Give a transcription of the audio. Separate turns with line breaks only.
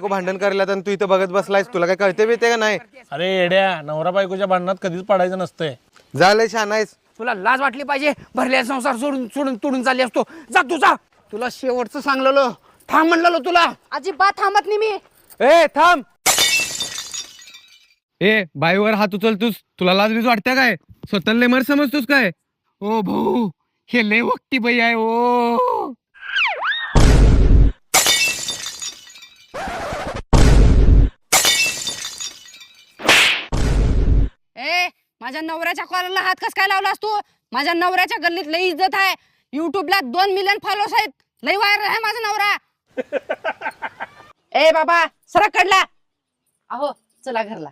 बायको भांडण करायला आणि तू इथं बघत बसलायस, तुला काय कळते बिते का नाही?
अरे येड्या, नवरा बायकोच्या भांडणात कधीच पडायचं नसतंय.
झालंय शहाणायस.
तुला लाज वाटली पाहिजे, भरल्या संसार सोडून सोडून तुडून चालली असतो. जा तू जा, तुला शेवटचं सांगलेलो, थांब म्हणलेलो तुला.
अजिबात थांबत नाही मी.
ए थांब. ए बाईवर हात उचलतोस, तुला लाज बीज वाटते काय? स्वतःला लेमर समजतोस काय?
ओ भाऊ, हे लय वक्ती बाई आहे ओ.
ए माझ्या नवऱ्याच्या कॉलरला हात कस काय लावलास तू? माझ्या नवऱ्याच्या गल्लीत लई इज्जत आहे. युट्यूबला 2 मिलियन फॉलोअर्स आहेत. लई व्हायरल आहे माझा नवरा. ए बाबा सरक कडला. अहो चला घरला.